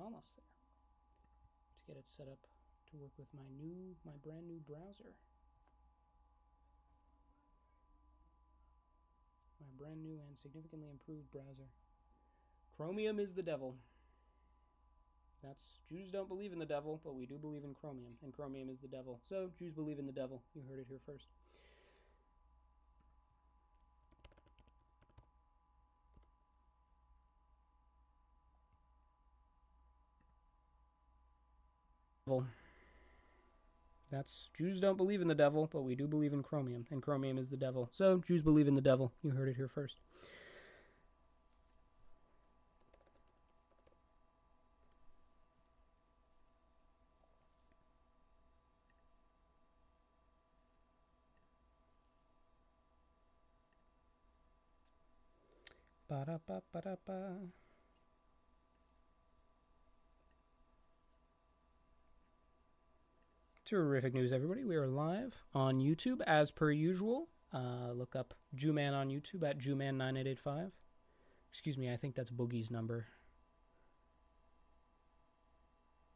almost there. Let's get it set up to work with my brand new browser. My brand new and significantly improved browser. Chromium is the devil. Jews don't believe in the devil, but we do believe in Chromium, and Chromium is the devil. So, Jews believe in the devil. You heard it here first. Jews don't believe in the devil, but we do believe in Chromium, and Chromium is the devil. So, Jews believe in the devil. You heard it here first. Ba-da-ba-ba-da-ba. Terrific news, everybody. We are live on YouTube as per usual. Look up Jewman on YouTube at Jewman9885. Excuse me, I think that's Boogie's number.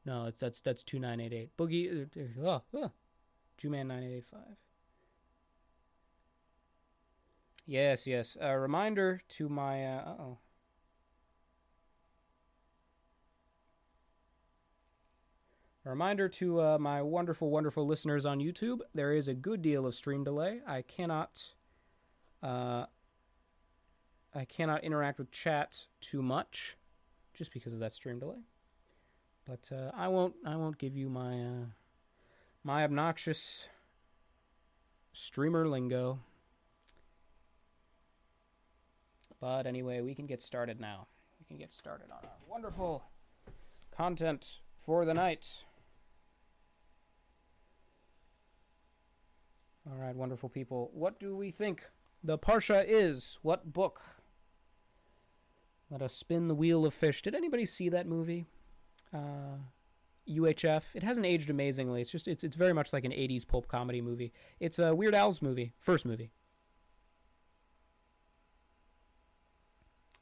No, that's 2988. Boogie, Jewman9885. Yes. A reminder to my, A reminder to my wonderful, wonderful listeners on YouTube, there is a good deal of stream delay. I cannot interact with chat too much, just because of that stream delay. But I won't give you my obnoxious streamer lingo. But anyway, we can get started now. We can get started on our wonderful content for the night. All right, wonderful people. What do we think the Parsha is? What book? Let us spin the wheel of fish. Did anybody see that movie? UHF. It hasn't aged amazingly. It's very much like an 80s pulp comedy movie. It's a Weird Al's movie. First movie.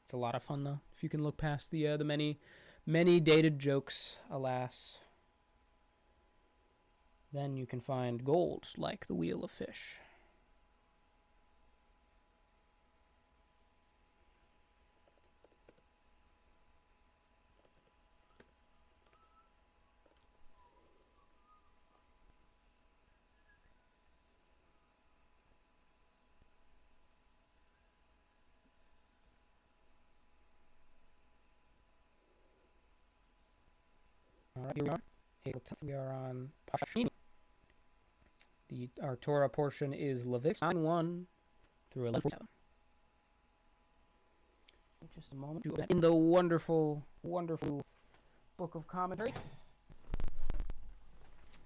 It's a lot of fun, though, if you can look past the many, many dated jokes, alas. Then you can find gold like the wheel of fish. All right, here we are. We are on Parsha. Our Torah portion is Leviticus 9:1 through 11:47. Just a moment. In the wonderful, wonderful book of commentary.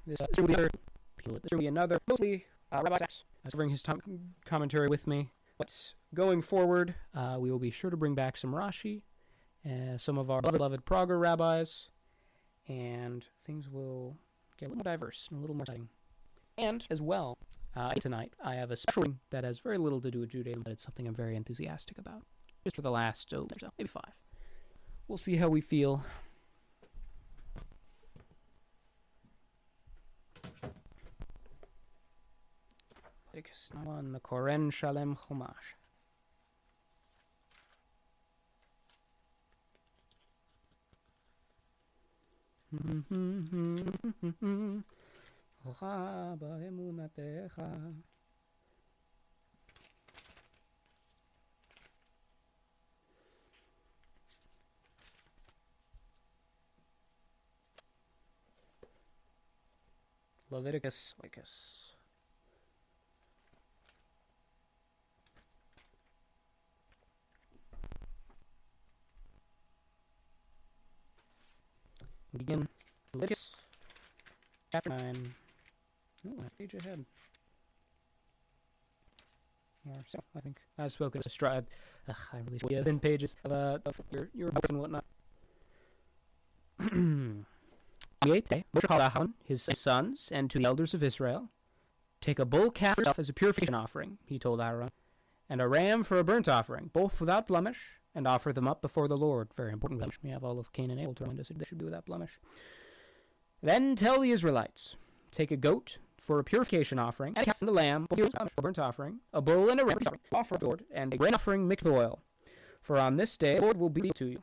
This will be another, mostly Rabbi Sachs bring his commentary with me. But going forward, we will be sure to bring back some Rashi, some of our beloved Prager rabbis, and things will get a little more diverse and a little more exciting. And, as well, tonight, I have a special thing that has very little to do with Judaism, but it's something I'm very enthusiastic about. Just for the last, maybe 5. We'll see how we feel. Leviticus 9:1, the Koren Shalem Chumash. Leviticus. We begin Leviticus chapter 9. Oh, a page ahead. Or so, I think. I've spoken to Stride. I really should have been pages of your books and whatnot. On the 8th day, Moshe called Aaron, his sons, and to the elders of Israel, "Take a bull calf yourself as a purification offering," he told Aaron, "and a ram for a burnt offering, both without blemish, and offer them up before the Lord. Very important. We have all of Cain and Abel to remind us they should be without blemish. Then tell the Israelites, take a goat for a purification offering, and a calf and a lamb for a burnt offering, a bull and a ram for offer of the Lord, and a grain offering mixed with oil. For on this day the Lord will be to you.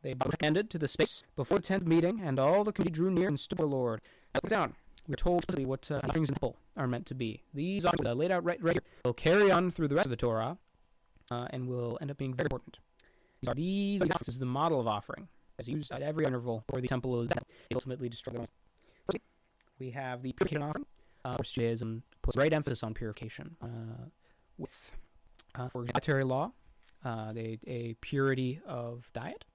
They commanded to the space before the tent meeting, and all the committee drew near and stood before the Lord. Down. We're told what offerings in the temple are meant to be. These are laid out right here. Will carry on through the rest of the Torah, and will end up being very important. These offerings is the model of offering, as used at every interval where the temple is ultimately destroyed. We have the purification offering. Judaism puts great emphasis on purification, with, for dietary law, a purity of diet.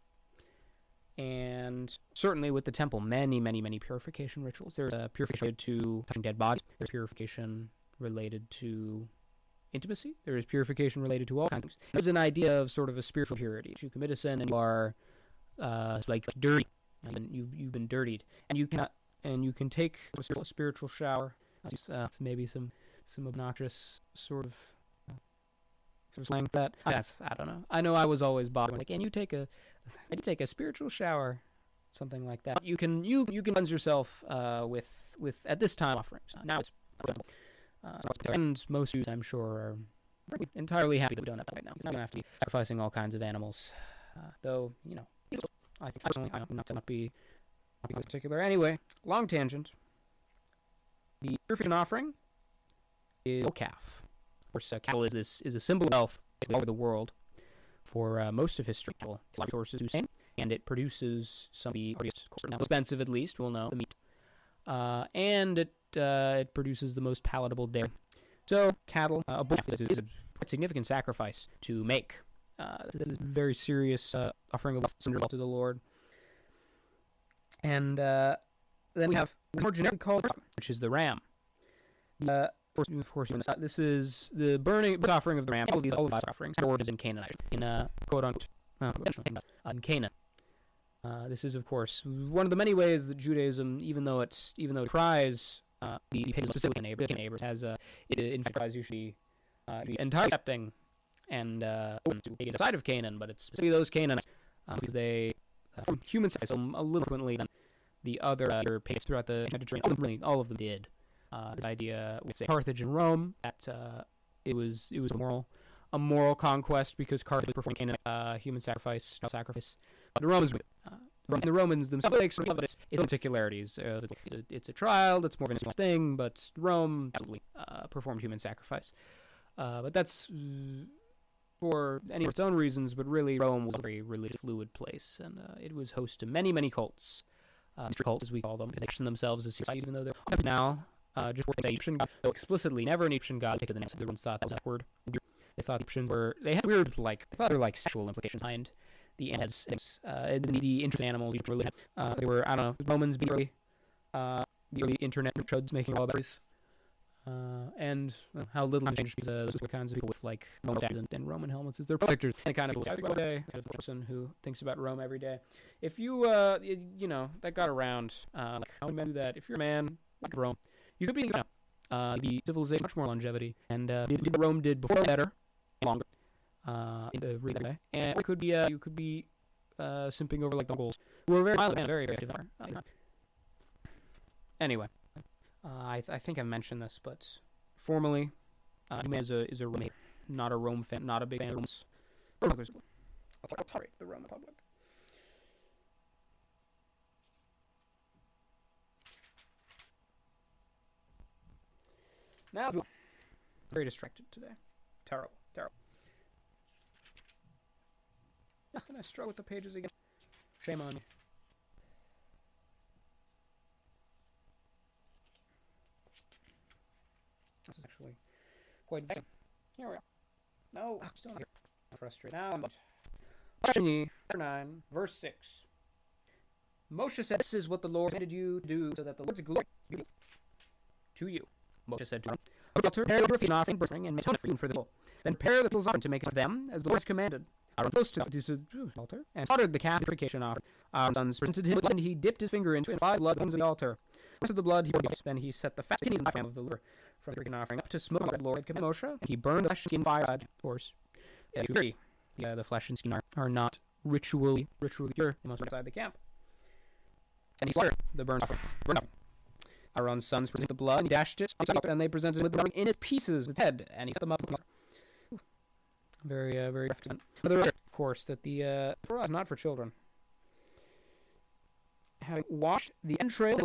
And certainly with the temple, many purification rituals. There's a purification related to touching dead bodies. There's purification related to intimacy. There is purification related to all kinds of things. There's an idea of sort of a spiritual purity. You commit a sin and you are like dirty. You've been dirtied, and you can take a spiritual shower. Maybe some obnoxious sort of slang for that. I don't know. I know I was always bothered. Like, can you take a spiritual shower, something like that? You can cleanse yourself with at this time offerings. Now it's and most Jews, I'm sure, are entirely happy that we don't have that right now. It's not going to have to be sacrificing all kinds of animals, though I think personally I hope not to be particular. Anyway, long tangent. The purification offering is a calf. Of course, cattle is a symbol of wealth all over the world for most of history. Cattle is a lot of sources to sustain, and it produces some of the most expensive, at least, we'll know, the meat. And it produces the most palatable dairy. So cattle, a bull is a significant sacrifice to make. It's a very serious offering of wealth to the Lord. And then we have the more generically called, which is the ram. Of course, this is the burning offering of the ram. All of these offerings are in Canaan, in quote unquote, in Canaan. This is, of course, one of the many ways that Judaism, even though it cries the paganism specifically in Abraham, has it in fact tries usually entirely accepting and open to pagans outside of Canaan, but it's specifically those Canaanites because they from human size a little differently than the other pagans throughout the Mediterranean. All of them did. This idea with Carthage and Rome that it was a moral conquest because Carthage was performing Canaan human sacrifice, but the Romans themselves of its particularities. It's a child. It's more of an interesting thing, but Rome absolutely performed human sacrifice. But that's for any of its own reasons. But really, Rome was a very religious, fluid place, and it was host to many cults. Cults, as we call them, because they position themselves as even though they're now. Just working Egyptian God, so explicitly never an Egyptian God take to the name. Everyone thought that was awkward. They thought Egyptians they had weird, they thought there were sexual implications behind the heads. The interest in animals really had, they were, I don't know, Romans the early internet chuds making all about these. And how little changed because those were kinds of people with Roman tattoos and Roman helmets as their pictures. And kind of kind of person who thinks about Rome every day. If you that got around, how many men do that? If you're a man like Rome, you could be the civilization much more longevity, and what Rome did before better and longer in the real way. And it could be you could be simping over the Mongols, who were very violent and very active. Anyway, I think I mentioned this, but formally, Jewman is a Rome, not a Rome fan, not a big fan of Rome's. Sorry, the Roman Republic. Now, very distracted today. Terrible. And I struggle with the pages again. Shame on me. This is actually quite vexing. Here we are. No, I'm still not here. I'm frustrated. Now I'm about. Chapter 9, verse 6. Moshe said, "This is what the Lord commanded you to do, so that the Lord's glory be to you." Moshe said to him, "Prepare the purification offering and make atonement for the people. Then prepare the people's offering to make it for them, as the Lord has commanded. Aaron close to the altar and slaughtered the calf purification offering. Aaron's sons presented him, and he dipped his finger into it and applied blood on the altar. Most of the blood he poured. Then he set the fat kidneys in the flame of the liver from the purification offering up to smoke as the Lord had commanded Moshe. And he burned the flesh skin fire, of course. The flesh and skin are not ritually pure. They must be outside the camp. And he slaughtered the burnt offering. Aaron's sons presented the blood, and he dashed it on the altar, and they presented him with the blood in its pieces, with its head, and he set them up. Very, very crafty. Another, of course, that the Torah is not for children. Having washed the entrails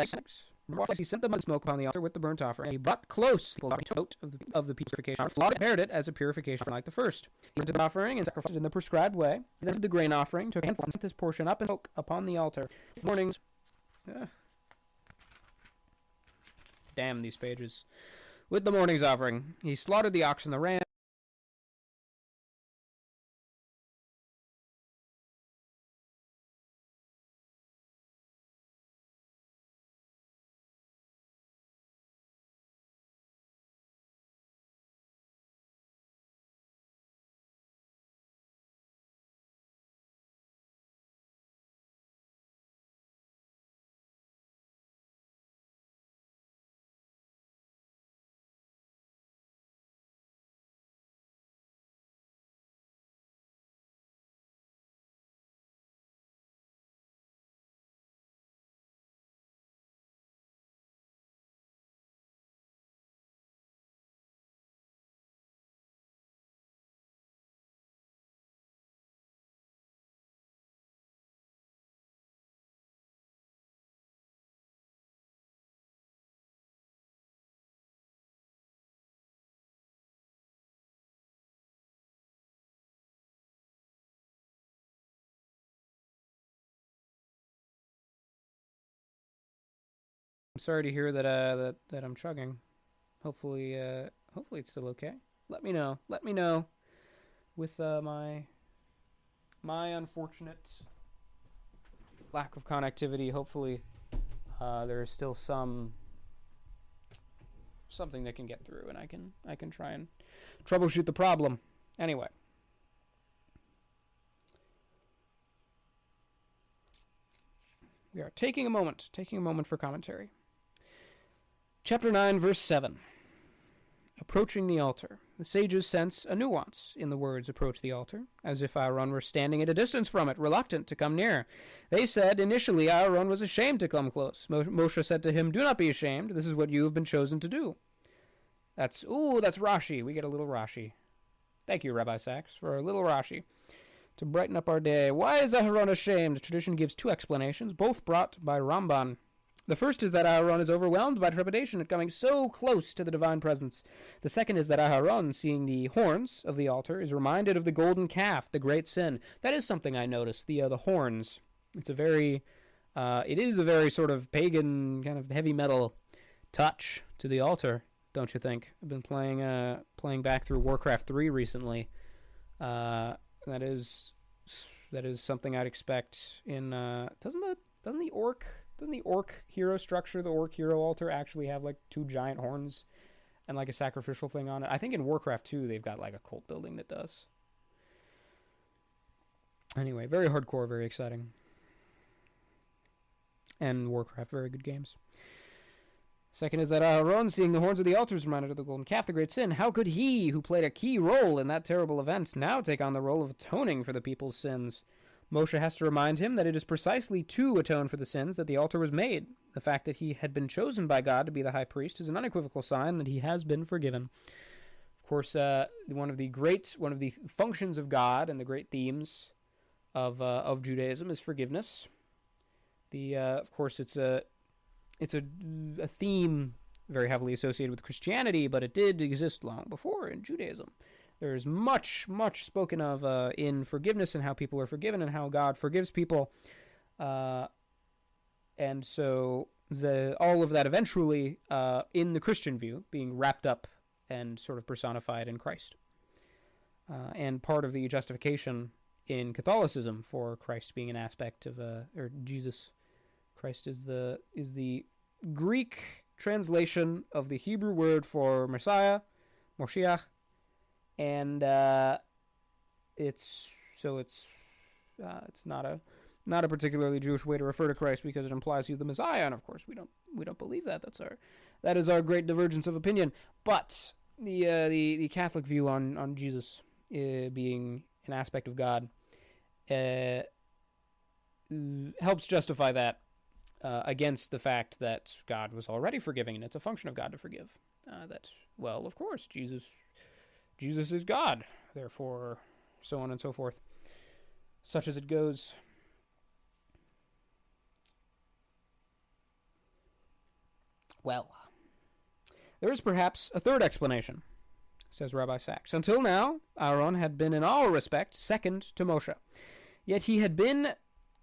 he sent them on smoke upon the altar with the burnt offering, and he brought close the out of the purification offering, and prepared it as a purification offering like the first. He presented the offering and sacrificed it in the prescribed way. He then did the grain offering, took a handful and set this portion up and smoke upon the altar. Mornings. Damn these pages. With the morning's offering, he slaughtered the ox and the ram. I'm sorry to hear that I'm chugging. Hopefully it's still okay. Let me know. Let me know with my unfortunate lack of connectivity. Hopefully there is still something that can get through, and I can try and troubleshoot the problem. Anyway. We are taking a moment for commentary. Chapter 9, verse 7. Approaching the altar. The sages sense a nuance in the words approach the altar, as if Aaron were standing at a distance from it, reluctant to come near. They said initially Aaron was ashamed to come close. Moshe said to him, "Do not be ashamed. This is what you have been chosen to do." That's Rashi. We get a little Rashi. Thank you, Rabbi Sachs, for a little Rashi to brighten up our day. Why is Aaron ashamed? Tradition gives two explanations, both brought by Ramban. The first is that Aaron is overwhelmed by trepidation at coming so close to the divine presence. The second is that Aaron, seeing the horns of the altar, is reminded of the golden calf, the great sin. That is something I noticed, the horns. It is a very sort of pagan, kind of heavy metal touch to the altar, don't you think? I've been playing back through Warcraft 3 recently. That is something I'd expect in doesn't the orc hero structure, the orc hero altar, actually have like two giant horns and like a sacrificial thing on it? I think in Warcraft 2 they've got like a cult building that does. Anyway, very hardcore, very exciting. And Warcraft, very good games. Second is that Aaron, seeing the horns of the altar, is reminded of the golden calf, the great sin. How could he, who played a key role in that terrible event, now take on the role of atoning for the people's sins? Moshe has to remind him that it is precisely to atone for the sins that the altar was made. The fact that he had been chosen by God to be the high priest is an unequivocal sign that he has been forgiven. Of course, one of the functions of God and the great themes of Judaism is forgiveness. Of course, it's a theme very heavily associated with Christianity, but it did exist long before in Judaism. There's much spoken of in forgiveness and how people are forgiven and how God forgives people. And so all of that eventually, in the Christian view, being wrapped up and sort of personified in Christ. And part of the justification in Catholicism for Christ being an aspect of, or Jesus. Christ is the Greek translation of the Hebrew word for Messiah, Moshiach. And it's not a particularly Jewish way to refer to Christ because it implies he's the Messiah, and of course we don't believe that. That is our great divergence of opinion. But the Catholic view on Jesus being an aspect of God, helps justify that against the fact that God was already forgiving, and it's a function of God to forgive. Well, of course, Jesus is God, therefore, so on and so forth. Such as it goes. Well, there is perhaps a third explanation, says Rabbi Sachs. Until now, Aaron had been in all respects second to Moshe. Yet he had been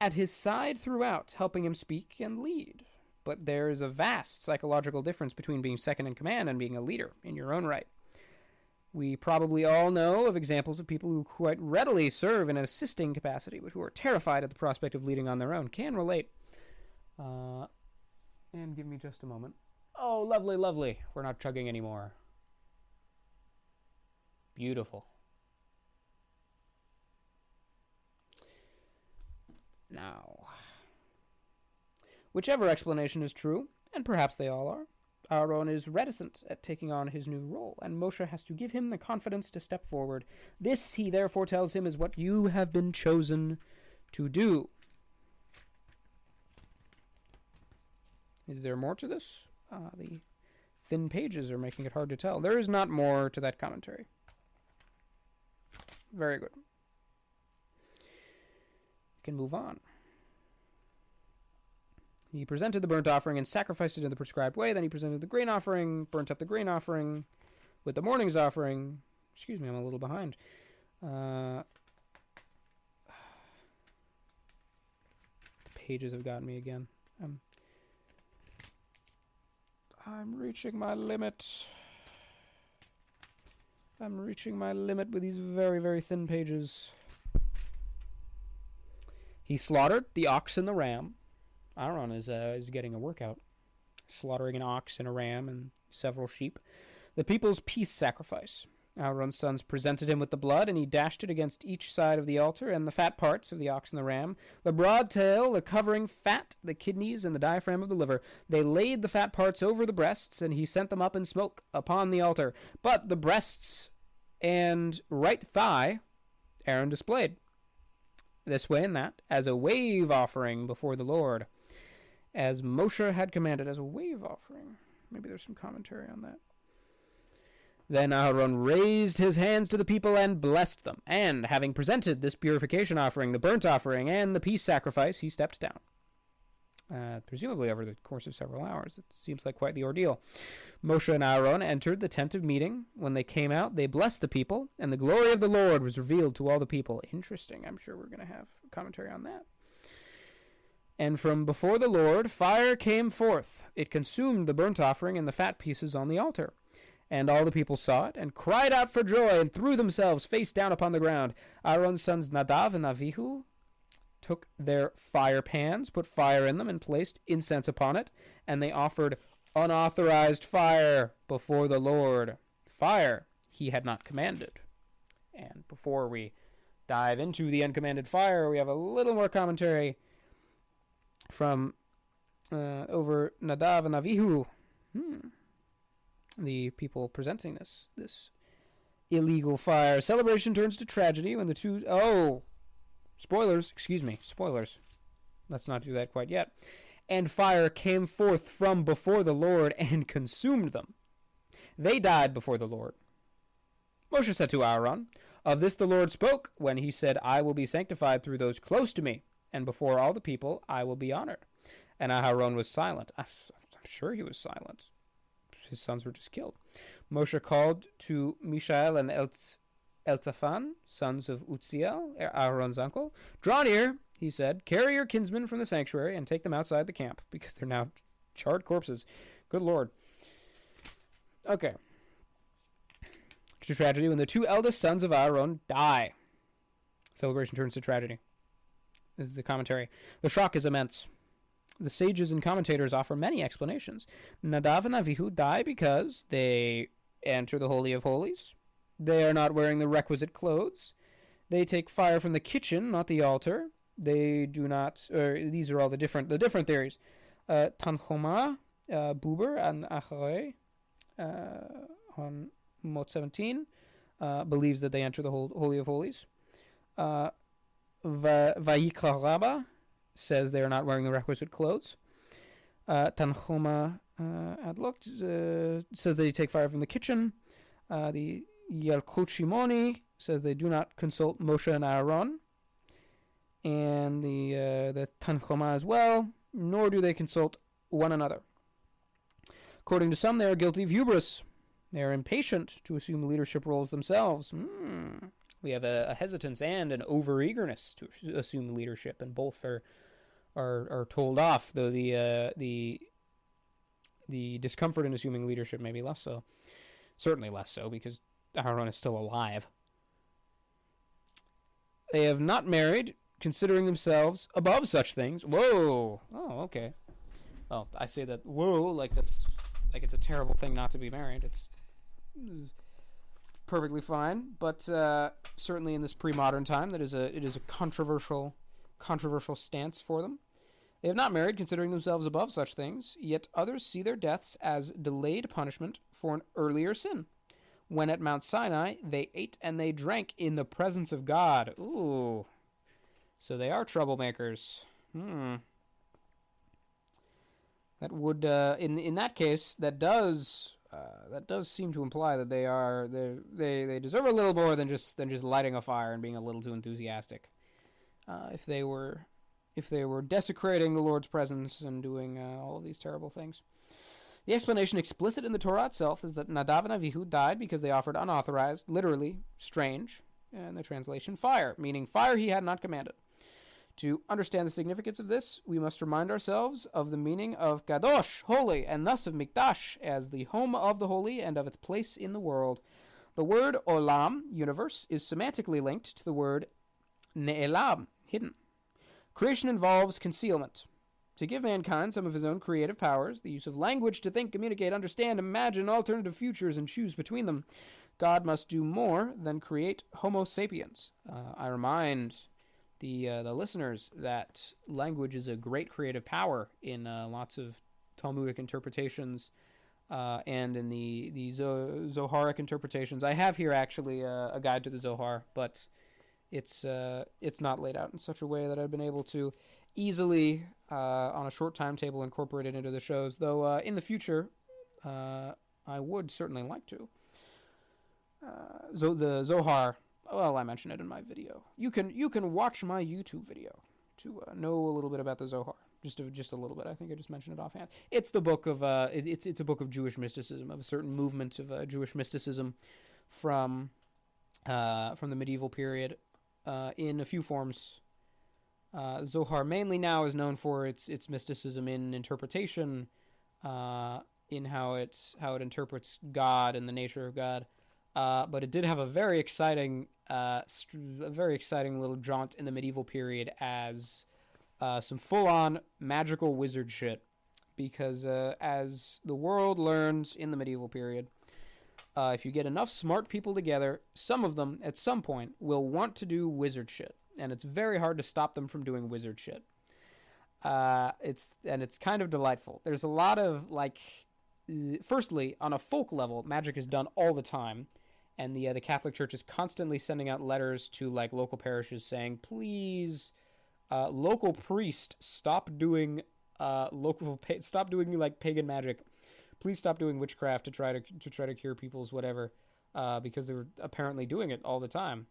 at his side throughout, helping him speak and lead. But there is a vast psychological difference between being second in command and being a leader in your own right. We probably all know of examples of people who quite readily serve in an assisting capacity, but who are terrified at the prospect of leading on their own. Can relate. And give me just a moment. Oh, lovely, lovely. We're not chugging anymore. Beautiful. Now, whichever explanation is true, and perhaps they all are, Aaron is reticent at taking on his new role, and Moshe has to give him the confidence to step forward. This, he therefore tells him, is what you have been chosen to do. Is there more to this? The thin pages are making it hard to tell. There is not more to that commentary. Very good. We can move on. He presented the burnt offering and sacrificed it in the prescribed way. Then he presented the grain offering, burnt up the grain offering with the morning's offering. Excuse me, I'm a little behind. The pages have gotten me again. I'm reaching my limit. I'm reaching my limit with these very, very thin pages. He slaughtered the ox and the ram. Aaron is getting a workout. Slaughtering an ox and a ram and several sheep. The people's peace sacrifice. Aaron's sons presented him with the blood, and he dashed it against each side of the altar, and the fat parts of the ox and the ram, the broad tail, the covering fat, the kidneys, and the diaphragm of the liver. They laid the fat parts over the breasts, and he sent them up in smoke upon the altar. But the breasts and right thigh Aaron displayed, this way and that, as a wave offering before the Lord, as Moshe had commanded, as a wave offering. Maybe there's some commentary on that. Then Aaron raised his hands to the people and blessed them. And, having presented this purification offering, the burnt offering, and the peace sacrifice, he stepped down. Presumably over the course of several hours. It seems like quite the ordeal. Moshe and Aaron entered the tent of meeting. When they came out, they blessed the people, and the glory of the Lord was revealed to all the people. Interesting. I'm sure we're going to have commentary on that. And from before the Lord, fire came forth. It consumed the burnt offering and the fat pieces on the altar. And all the people saw it, and cried out for joy, and threw themselves face down upon the ground. Aaron's sons Nadav and Avihu took their fire pans, put fire in them, and placed incense upon it, and they offered unauthorized fire before the Lord. Fire he had not commanded. And before we dive into the uncommanded fire, we have a little more commentary from over Nadav and Avihu. The people presenting this illegal fire. Celebration turns to tragedy when the two... Oh! Spoilers. Excuse me. Spoilers. Let's not do that quite yet. And fire came forth from before the Lord and consumed them. They died before the Lord. Moshe said to Aaron, "Of this the Lord spoke when he said, I will be sanctified through those close to me, and before all the people I will be honored." And Aaron was silent. I'm sure he was silent. His sons were just killed. Moshe called to Mishael and Eltzaphan, sons of Uzziel, Aaron's uncle. "Draw near," he said. "Carry your kinsmen from the sanctuary and take them outside the camp," because they're now charred corpses. Good Lord. Okay. To tragedy when the two eldest sons of Aaron die. Celebration turns to tragedy. This is the commentary. The shock is immense. The sages and commentators offer many explanations. Nadav and Avihu die because they enter the Holy of Holies. They are not wearing the requisite clothes. They take fire from the kitchen, not the altar. They do not... these are all the different theories. Tanchoma, Buber, and Acharei, on Mot 17, believes that they enter the Holy of Holies. Vayikra Rabba says they are not wearing the requisite clothes. Tanchuma Adlok says they take fire from the kitchen. The Yalkut Shimoni says they do not consult Moshe and Aaron. And the Tanchuma as well, nor do they consult one another. According to some, they are guilty of hubris. They are impatient to assume leadership roles themselves. We have a hesitance and an over-eagerness to assume leadership, and both are told off, though the discomfort in assuming leadership may be less so. Certainly less so, because Aaron is still alive. They have not married, considering themselves above such things. Whoa! Oh, okay. Well, I say that whoa like it's a terrible thing not to be married. It's perfectly fine, but certainly in this pre-modern time, it is a controversial stance for them. They have not married, considering themselves above such things, yet others see their deaths as delayed punishment for an earlier sin. When at Mount Sinai, they ate and they drank in the presence of God. Ooh. So they are troublemakers. That would, in that case, that does seem to imply that they deserve a little more than just lighting a fire and being a little too enthusiastic. If they were desecrating the Lord's presence and doing all of these terrible things. The explanation explicit in the Torah itself is that Nadav and Avihu died because they offered unauthorized, literally strange, in the translation, fire, meaning fire he had not commanded. To understand the significance of this, we must remind ourselves of the meaning of Kadosh, holy, and thus of Mikdash as the home of the holy and of its place in the world. The word olam, universe, is semantically linked to the word ne'elam, hidden. Creation involves concealment. To give mankind some of his own creative powers, the use of language to think, communicate, understand, imagine alternative futures, and choose between them, God must do more than create Homo sapiens. I remind the listeners that language is a great creative power in lots of Talmudic interpretations and in the Zoharic interpretations. I have here actually a guide to the Zohar, but it's not laid out in such a way that I've been able to easily, on a short timetable, incorporate it into the shows, though in the future I would certainly like to. The Zohar, well, I mentioned it in my video. You can watch my YouTube video to know a little bit about the Zohar. Just a little bit. I think I just mentioned it offhand. It's the book of it's a book of Jewish mysticism, of a certain movement of Jewish mysticism from the medieval period in a few forms. Zohar mainly now is known for its mysticism in interpretation, in how it interprets God and the nature of God. But it did have a very exciting little jaunt in the medieval period as some full-on magical wizard shit. Because as the world learns in the medieval period, if you get enough smart people together, some of them at some point will want to do wizard shit, and it's very hard to stop them from doing wizard shit. It's kind of delightful. There's a lot of firstly, on a folk level, magic is done all the time. And the Catholic Church is constantly sending out letters to local parishes saying, please, local priest, stop doing pagan magic. Please stop doing witchcraft to try to cure people's whatever, because they were apparently doing it all the time.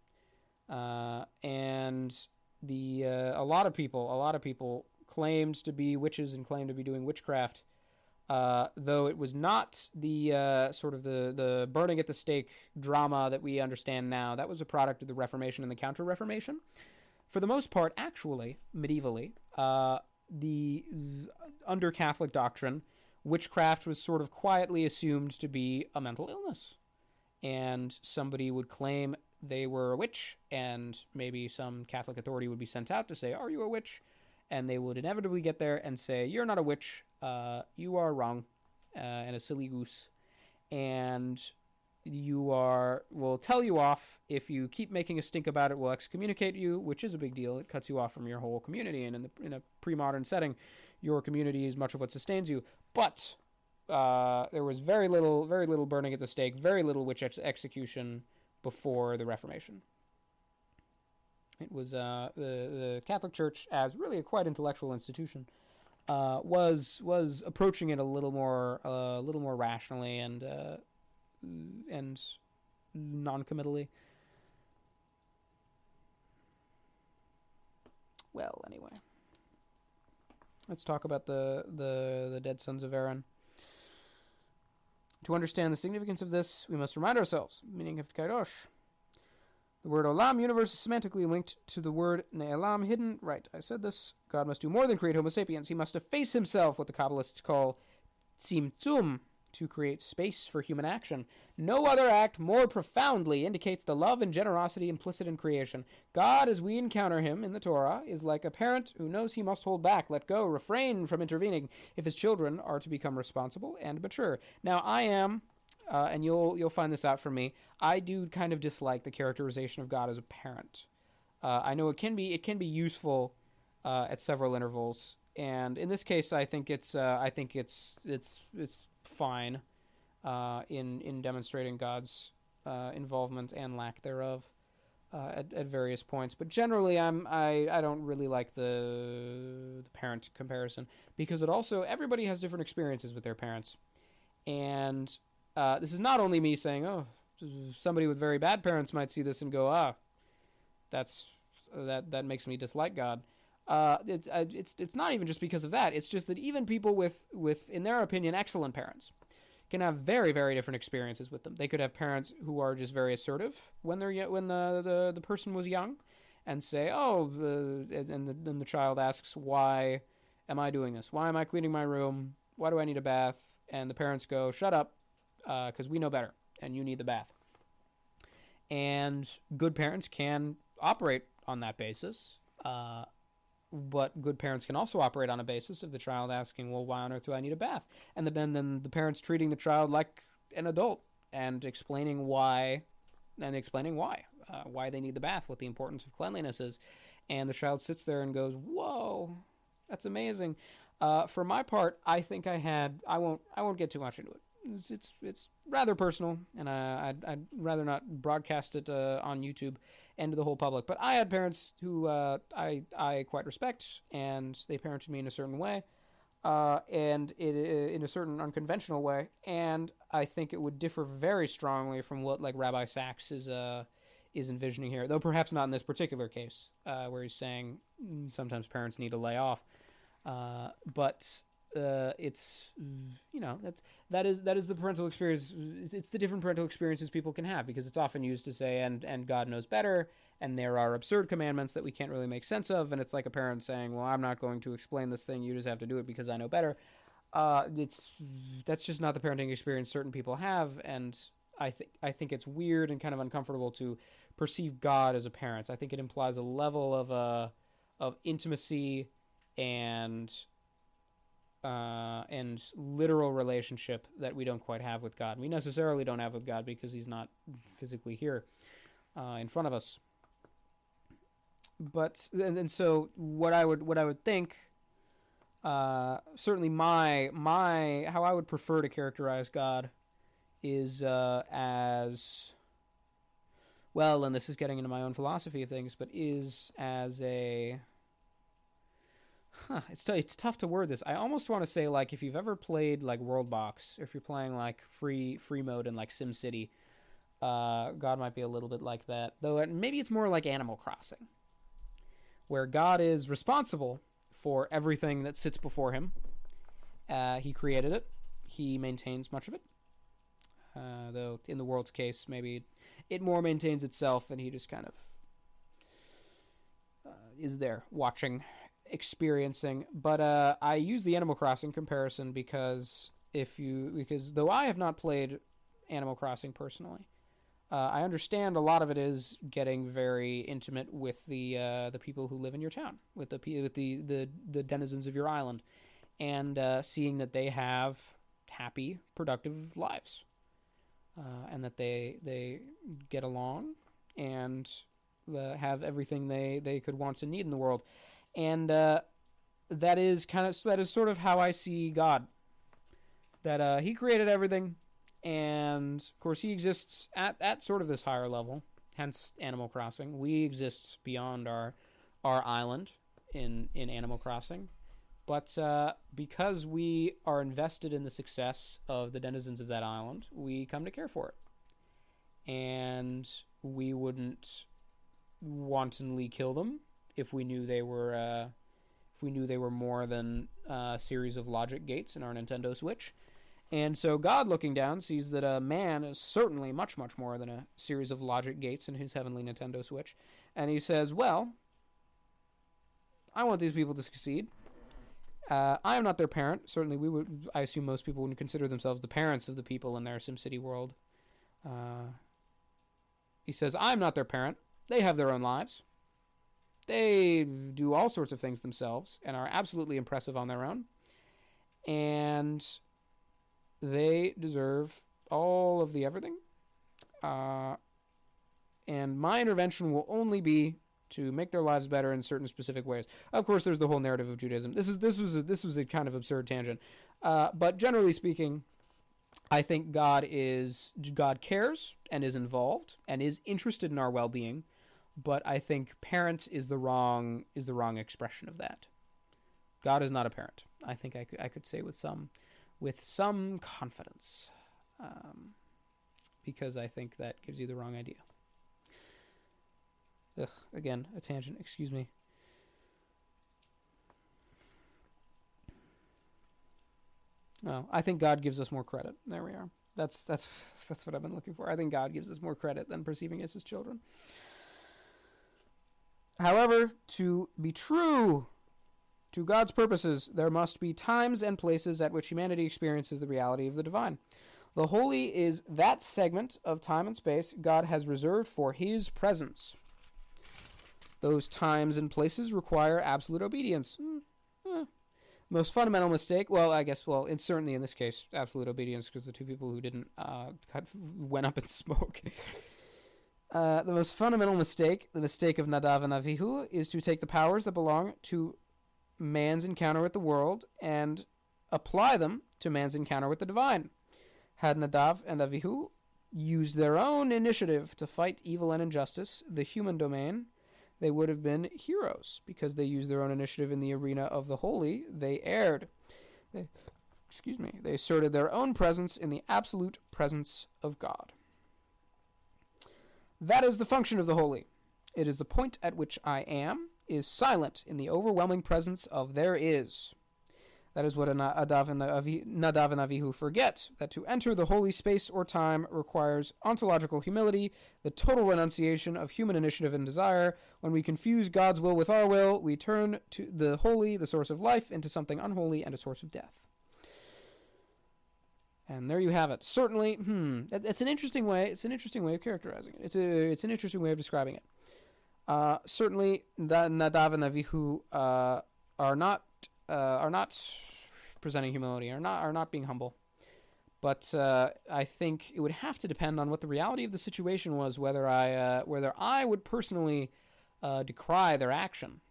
And a lot of people claimed to be witches and claimed to be doing witchcraft. Though it was not the sort of the burning at the stake drama that we understand now. That was a product of the Reformation and the Counter-Reformation. For the most part, actually, medievally, under Catholic doctrine, witchcraft was sort of quietly assumed to be a mental illness. And somebody would claim they were a witch, and maybe some Catholic authority would be sent out to say, are you a witch? And they would inevitably get there and say, you're not a witch, you are wrong, and a silly goose, and we'll tell you off. If you keep making a stink about it, we'll excommunicate you, which is a big deal. It cuts you off from your whole community, and in a pre-modern setting, your community is much of what sustains you. But there was very little burning at the stake, very little witch execution before the Reformation. It was the Catholic Church, as really a quite intellectual institution, was approaching it a little more rationally and non-committally. Well, anyway, let's talk about the dead sons of Aaron. To understand the significance of this, we must remind ourselves, meaning of Kaidosh. The word olam, universe, is semantically linked to the word ne'elam, hidden. Right, I said this. God must do more than create Homo sapiens. He must efface himself, what the Kabbalists call tzimtzum, to create space for human action. No other act more profoundly indicates the love and generosity implicit in creation. God, as we encounter him in the Torah, is like a parent who knows he must hold back, let go, refrain from intervening if his children are to become responsible and mature. Now, I am, and you'll find this out from me, I do kind of dislike the characterization of God as a parent. I know it can be useful at several intervals, and in this case, I think it's fine in demonstrating God's involvement and lack thereof at various points. But generally, I don't really like the parent comparison, because it also, everybody has different experiences with their parents, and this is not only me saying, oh, somebody with very bad parents might see this and go, that makes me dislike God. It's not even just because of that. It's just that even people with in their opinion excellent parents can have very, very different experiences with them. They could have parents who are just very assertive when the person was young, and say, then the child asks, why am I doing this? Why am I cleaning my room? Why do I need a bath? And the parents go, shut up, because we know better, and you need the bath. And good parents can operate on that basis. But good parents can also operate on a basis of the child asking, well, why on earth do I need a bath? And then the parents treating the child like an adult and explaining why they need the bath, what the importance of cleanliness is. And the child sits there and goes, whoa, that's amazing. For my part, I think I won't get too much into it. It's rather personal, and I'd rather not broadcast it on YouTube and to the whole public. But I had parents who I quite respect, and they parented me in a certain way, and in a certain unconventional way. And I think it would differ very strongly from what like Rabbi Sachs is envisioning here, though perhaps not in this particular case, where he's saying sometimes parents need to lay off. But it's, that is the parental experience. It's the different parental experiences people can have, because it's often used to say, and God knows better, and there are absurd commandments that we can't really make sense of, and it's like a parent saying, well, I'm not going to explain this thing, you just have to do it because I know better. That's just not the parenting experience certain people have, and I think it's weird and kind of uncomfortable to perceive God as a parent. I think it implies a level of intimacy and literal relationship that we don't quite have with God. We necessarily don't have with God because he's not physically here in front of us. But and so what I would think, certainly my how I would prefer to characterize God is as well, and this is getting into my own philosophy of things, but is as a it's tough to word this. I almost want to say, like, if you've ever played like Worldbox, or if you're playing like free mode in like SimCity, God might be a little bit like that. Though maybe it's more like Animal Crossing, where God is responsible for everything that sits before him. He created it. He maintains much of it. Though in the world's case, maybe it more maintains itself, and he just kind of is there watching, experiencing. But I use the Animal Crossing comparison because though I have not played Animal Crossing personally, I understand a lot of it is getting very intimate with the people who live in your town, with the denizens of your island, and seeing that they have happy, productive lives, and that they get along and have everything they could want and need in the world. And that is sort of how I see God. That he created everything, and of course he exists at sort of this higher level, hence Animal Crossing. We exist beyond our island in Animal Crossing. But because we are invested in the success of the denizens of that island, we come to care for it. And we wouldn't wantonly kill them if we knew they were more than a series of logic gates in our Nintendo Switch. And so God, looking down, sees that a man is certainly much, much more than a series of logic gates in his heavenly Nintendo Switch. And he says, well, I want these people to succeed. I am not their parent. Certainly, I assume most people would consider themselves the parents of the people in their SimCity world. He says, I'm not their parent. They have their own lives. They do all sorts of things themselves and are absolutely impressive on their own. And they deserve all of the everything. And my intervention will only be to make their lives better in certain specific ways. Of course, there's the whole narrative of Judaism. This was a kind of absurd tangent. But generally speaking, I think God cares and is involved and is interested in our well-being. But I think parent is the wrong expression of that. God is not a parent. I think I could say with some confidence, because I think that gives you the wrong idea. Ugh, again, a tangent. Excuse me. No, I think God gives us more credit. There we are. That's what I've been looking for. I think God gives us more credit than perceiving us as children. However, to be true to God's purposes, there must be times and places at which humanity experiences the reality of the divine. The holy is that segment of time and space God has reserved for his presence. Those times and places require absolute obedience. Most fundamental mistake, it's certainly in this case absolute obedience, because the two people who didn't went up in smoke. The most fundamental mistake, the mistake of Nadav and Avihu, is to take the powers that belong to man's encounter with the world and apply them to man's encounter with the divine. Had Nadav and Avihu used their own initiative to fight evil and injustice, the human domain, they would have been heroes. Because they used their own initiative in the arena of the holy, they erred. They asserted their own presence in the absolute presence of God. That is the function of the holy. It is the point at which I am is silent in the overwhelming presence of there is. That is what Nadav and Avihu forget, that to enter the holy space or time requires ontological humility, the total renunciation of human initiative and desire. When we confuse God's will with our will, we turn to the holy, the source of life, into something unholy and a source of death. And there you have it. Certainly, it's an interesting way. It's an interesting way of characterizing it. It's an interesting way of describing it. Certainly, Nadav and Avihu are not presenting humility, are not being humble. But I think it would have to depend on what the reality of the situation was, whether I would personally decry their action.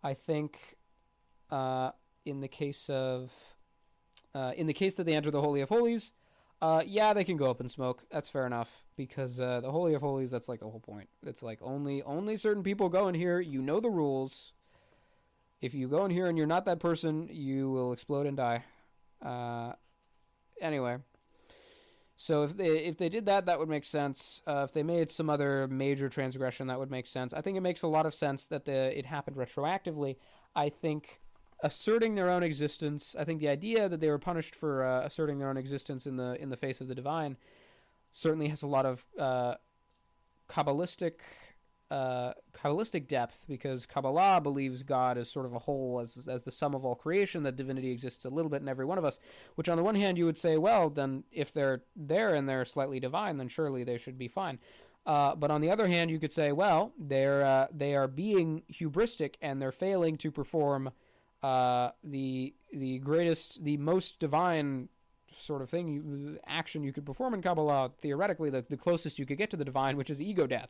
I think in the case that they enter the Holy of Holies, they can go up in smoke. That's fair enough, because the Holy of Holies, that's like the whole point. It's like only certain people go in here. You know the rules. If you go in here and you're not that person, you will explode and die. Anyway, so if they did that, that would make sense. If they made some other major transgression, that would make sense. I think it makes a lot of sense that it happened retroactively. I think asserting their own existence, I think the idea that they were punished for asserting their own existence in the face of the divine certainly has a lot of Kabbalistic depth, because Kabbalah believes God is sort of a whole, as the sum of all creation, that divinity exists a little bit in every one of us, which on the one hand you would say, well, then if they're there and they're slightly divine, then surely they should be fine. But on the other hand, you could say, well, they are being hubristic and they're failing to perform the most divine sort of action you could perform in Kabbalah, theoretically, the closest you could get to the divine, which is ego death.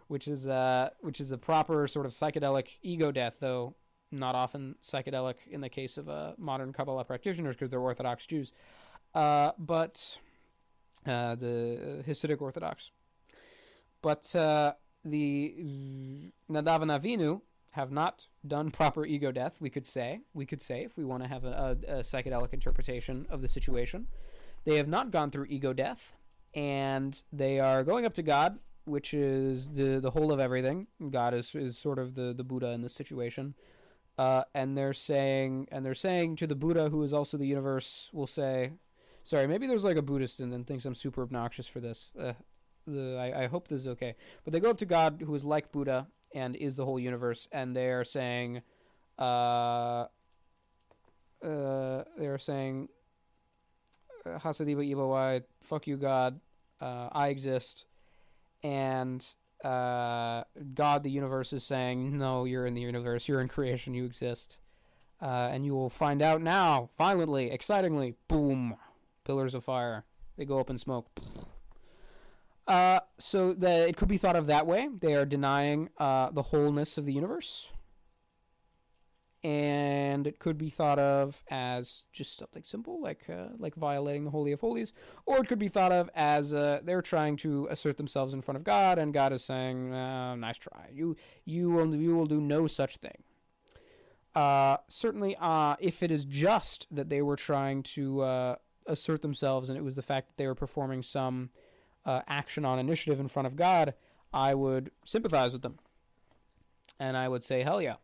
Which is a proper sort of psychedelic ego death, though not often psychedelic in the case of modern Kabbalah practitioners, because they're Orthodox Jews, but the Hasidic Orthodox. But the Nadav and Avinu have not done proper ego death, we could say, if we want to have a psychedelic interpretation of the situation. They have not gone through ego death, and they are going up to God, which is the whole of everything. God is sort of the Buddha in this situation. And they're saying to the Buddha, who is also the universe, will say, sorry, maybe there's like a Buddhist and then thinks I'm super obnoxious for this. I hope this is okay. But they go up to God, who is like Buddha and is the whole universe, and they are saying, Hasadiba Ibawai, fuck you, God, I exist. And God, the universe, is saying, no, you're in the universe, you're in creation, you exist. And you will find out now, violently, excitingly, boom, pillars of fire. They go up in smoke. So it could be thought of that way. They are denying the wholeness of the universe. And it could be thought of as just something simple, like violating the Holy of Holies. Or it could be thought of as they're trying to assert themselves in front of God, and God is saying, nice try. You will do no such thing. Certainly, if it is just that they were trying to assert themselves, and it was the fact that they were performing some action on initiative in front of God, I would sympathize with them. And I would say, hell yeah.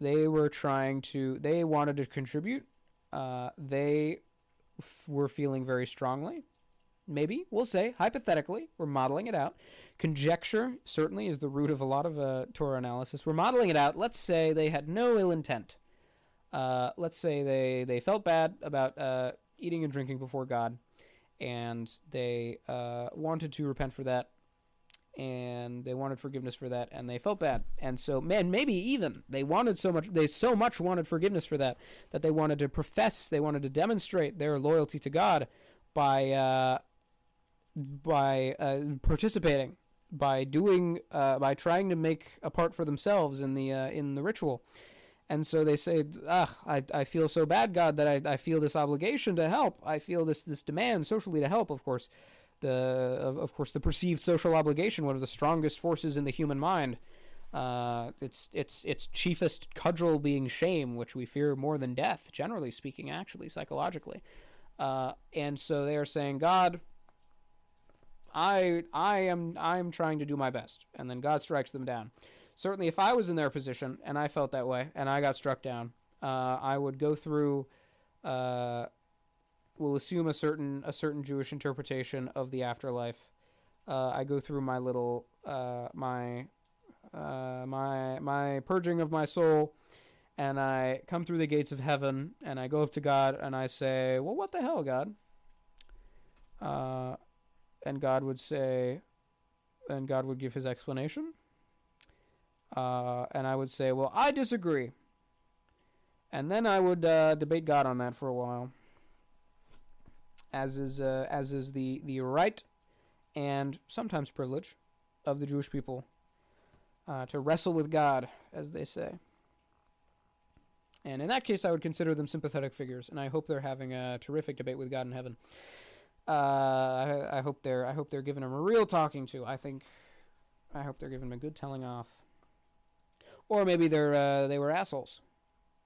They wanted to contribute. They were feeling very strongly. Maybe, we'll say, hypothetically, we're modeling it out. Conjecture certainly is the root of a lot of Torah analysis. We're modeling it out. Let's say they had no ill intent. Let's say they felt bad about eating and drinking before God, and they wanted to repent for that, and they wanted forgiveness for that, and they felt bad. And so, man, maybe even they so much wanted forgiveness for that they wanted to demonstrate their loyalty to God by participating, by trying to make a part for themselves in the ritual. And so they say, I feel so bad, God, that I feel this obligation to help. I feel this demand socially to help, of course. The perceived social obligation, one of the strongest forces in the human mind. Its chiefest cudgel being shame, which we fear more than death, generally speaking, actually, psychologically. And so they are saying, God, I'm trying to do my best. And then God strikes them down. Certainly, if I was in their position and I felt that way and I got struck down, I would go through. We'll assume a certain Jewish interpretation of the afterlife. I go through my little my purging of my soul, and I come through the gates of heaven, and I go up to God and I say, "Well, what the hell, God?" And God would say, and God would give his explanation. And I would say, well, I disagree. And then I would debate God on that for a while. As is the right and sometimes privilege of the Jewish people to wrestle with God, as they say. And in that case, I would consider them sympathetic figures, and I hope they're having a terrific debate with God in heaven. I hope they're giving him a real talking to. I hope they're giving him a good telling off. Or maybe they were assholes,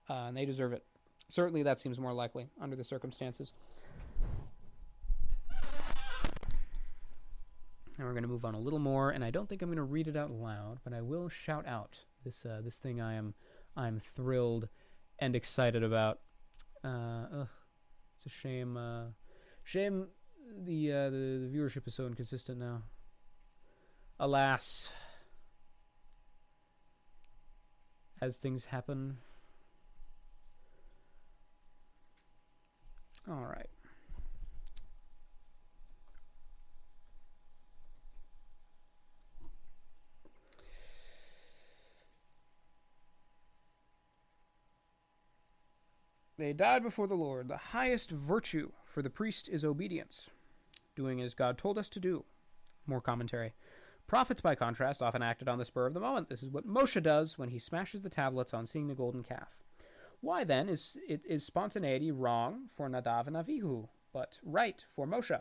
and they deserve it. Certainly, that seems more likely under the circumstances. And we're going to move on a little more, and I don't think I'm going to read it out loud, but I will shout out this thing I'm thrilled and excited about. It's a shame. Shame the viewership is so inconsistent now. Alas, as things happen. All right. They died before the Lord. The highest virtue for the priest is obedience, doing as God told us to do. More commentary. Prophets, by contrast, often acted on the spur of the moment. This is what Moshe does when he smashes the tablets on seeing the golden calf. Why, then, is spontaneity wrong for Nadav and Avihu, but right for Moshe?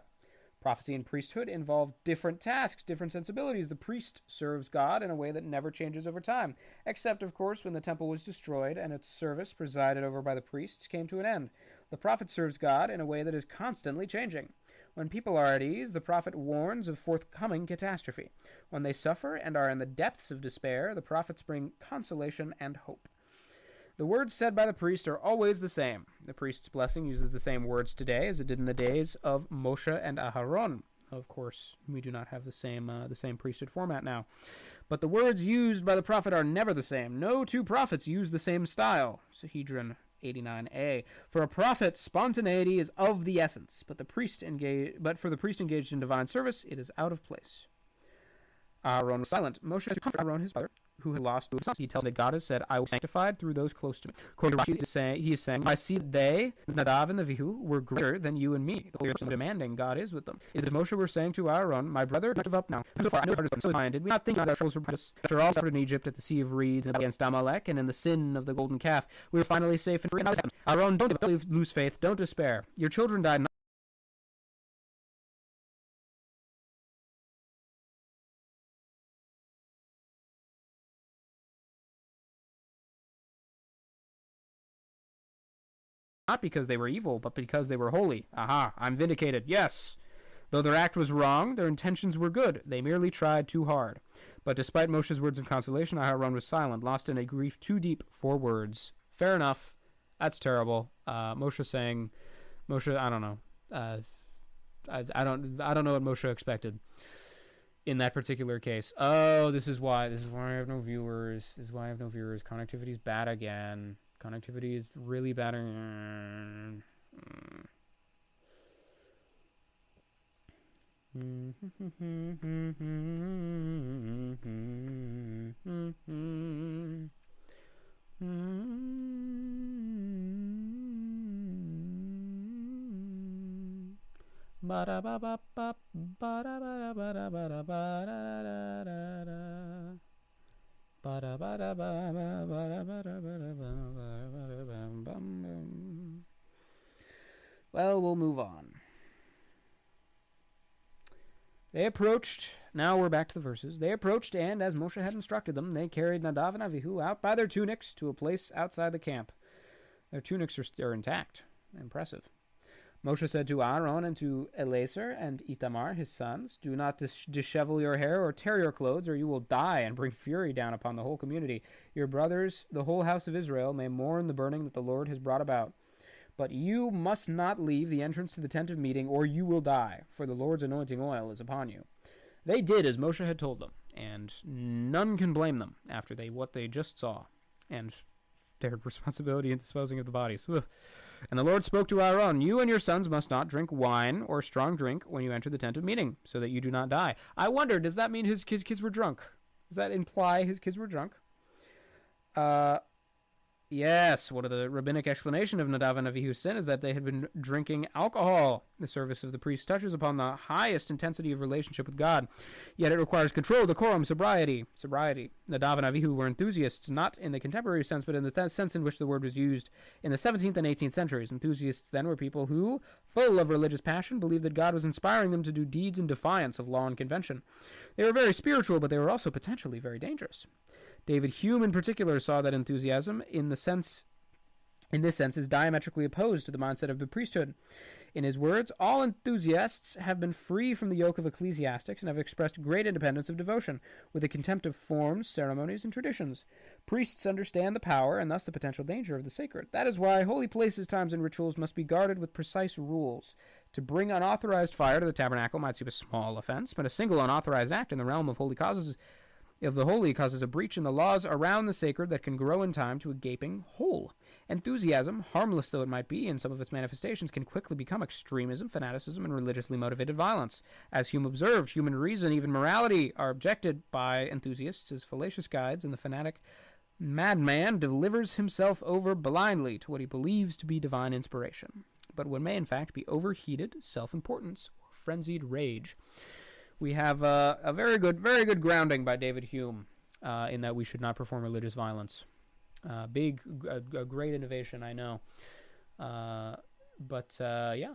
Prophecy and priesthood involve different tasks, different sensibilities. The priest serves God in a way that never changes over time, except, of course, when the temple was destroyed and its service, presided over by the priests, came to an end. The prophet serves God in a way that is constantly changing. When people are at ease, the prophet warns of forthcoming catastrophe. When they suffer and are in the depths of despair, the prophets bring consolation and hope. The words said by the priest are always the same. The priest's blessing uses the same words today as it did in the days of Moshe and Aharon. Of course, we do not have the same priesthood format now. But the words used by the prophet are never the same. No two prophets use the same style. Sahedrin 89a. For a prophet, spontaneity is of the essence, but for the priest engaged in divine service, it is out of place. Aaron was silent. Moshe had to comfort Aaron, his brother, who had lost two of his sons. He tells that God has said, I will be sanctified through those close to me. According to Rashi, he is saying, I see that they, Nadav and Avihu, were greater than you and me. The Lord is demanding God is with them. Is if Moshe were saying to Aaron, my brother, don't give up now. So far, I know our heart is so fine. Did we not think that our troubles were us? After all suffered in Egypt at the Sea of Reeds and against Amalek and in the sin of the golden calf, we were finally safe and free. And Aaron, don't lose faith. Don't despair. Your children died not because they were evil, but because they were holy. Aha, I'm vindicated. Yes. Though their act was wrong, their intentions were good. They merely tried too hard. But despite Moshe's words of consolation, Aharon was silent, lost in a grief too deep for words. Fair enough. That's terrible. Moshe saying, Moshe, I don't know. I don't know what Moshe expected in that particular case. Oh, this is why I have no viewers. Connectivity is bad again. Connectivity is really bad. Well, we'll move on. They approached. Now we're back to the verses. They approached, and as Moshe had instructed them, they carried Nadav and Avihu out by their tunics to a place outside the camp. Their tunics are intact. Impressive. Moshe said to Aaron and to Eleazar and Itamar, his sons, do not dishevel your hair or tear your clothes, or you will die and bring fury down upon the whole community. Your brothers, the whole house of Israel, may mourn the burning that the Lord has brought about. But you must not leave the entrance to the tent of meeting, or you will die, for the Lord's anointing oil is upon you. They did as Moshe had told them, and none can blame them after what they just saw, and their responsibility in disposing of the bodies. Ugh. And the Lord spoke to Aaron, you and your sons must not drink wine or strong drink when you enter the tent of meeting, so that you do not die. I wonder, does that mean his kids were drunk? Does that imply his kids were drunk? Yes, one of the rabbinic explanation of Nadav and Avihu's sin is that they had been drinking alcohol. The service of the priest touches upon the highest intensity of relationship with God, yet it requires control, decorum, sobriety. Nadav and Avihu were enthusiasts, not in the contemporary sense, but in the sense in which the word was used in the 17th and 18th centuries. Enthusiasts then were people who, full of religious passion, believed that God was inspiring them to do deeds in defiance of law and convention. They were very spiritual, but they were also potentially very dangerous. David Hume, in particular, saw that enthusiasm in this sense is diametrically opposed to the mindset of the priesthood. In his words, all enthusiasts have been free from the yoke of ecclesiastics and have expressed great independence of devotion, with a contempt of forms, ceremonies, and traditions. Priests understand the power and thus the potential danger of the sacred. That is why holy places, times, and rituals must be guarded with precise rules. To bring unauthorized fire to the tabernacle might seem a small offense, but a single unauthorized act in the realm of the holy causes a breach in the laws around the sacred that can grow in time to a gaping hole. Enthusiasm, harmless though it might be in some of its manifestations, can quickly become extremism, fanaticism, and religiously motivated violence. As Hume observed, human reason, even morality, are objected by enthusiasts as fallacious guides, and the fanatic madman delivers himself over blindly to what he believes to be divine inspiration, but what may in fact be overheated self-importance or frenzied rage. We have a very good grounding by David Hume in that we should not perform religious violence. A great innovation, I know. But yeah.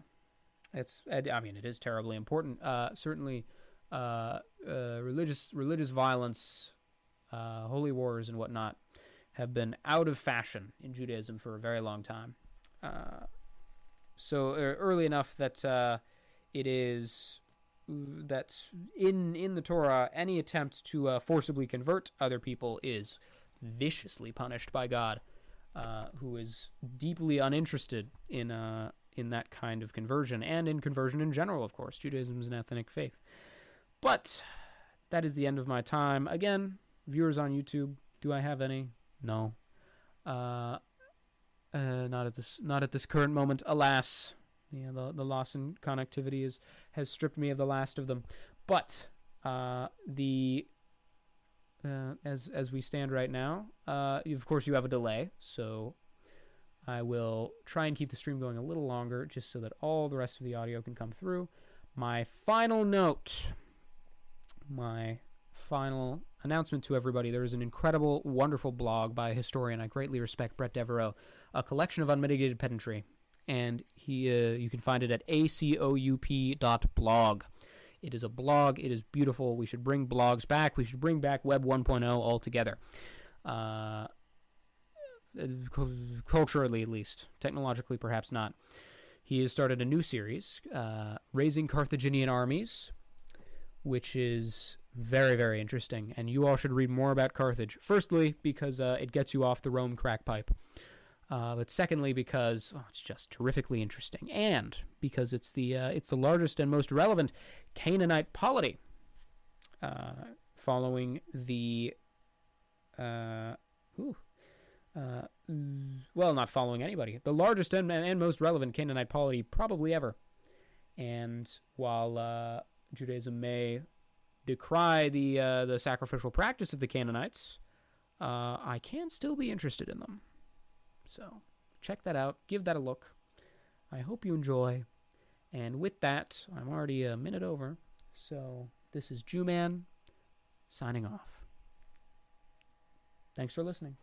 it is terribly important. Certainly, religious violence, holy wars, and whatnot have been out of fashion in Judaism for a very long time. So early enough that it is that in the Torah, any attempt to forcibly convert other people is viciously punished by God, who is deeply uninterested in that kind of conversion, and in conversion in general, of course. Judaism is an ethnic faith. But that is the end of my time. Again, viewers on YouTube, do I have any? No. Not at this current moment, alas. Yeah, the loss in connectivity has stripped me of the last of them. But as we stand right now, of course you have a delay, so I will try and keep the stream going a little longer, just so that all the rest of the audio can come through. My final note, my final announcement to everybody: there is an incredible, wonderful blog by a historian I greatly respect, Brett Devereaux, a collection of unmitigated pedantry, and you can find it at acoup.blog. It is a blog. It is beautiful. We should bring blogs back. We should bring back Web 1.0 altogether. Culturally, at least. Technologically, perhaps not. He has started a new series, Raising Carthaginian Armies, which is very, very interesting. And you all should read more about Carthage. Firstly, because it gets you off the Rome crack pipe. But secondly, because it's just terrifically interesting. And because it's the largest and most relevant Canaanite polity, following the... not following anybody. The largest and most relevant Canaanite polity probably ever. And while Judaism may decry the sacrificial practice of the Canaanites, I can still be interested in them. So check that out. Give that a look. I hope you enjoy. And with that, I'm already a minute over. So this is Jewman signing off. Thanks for listening.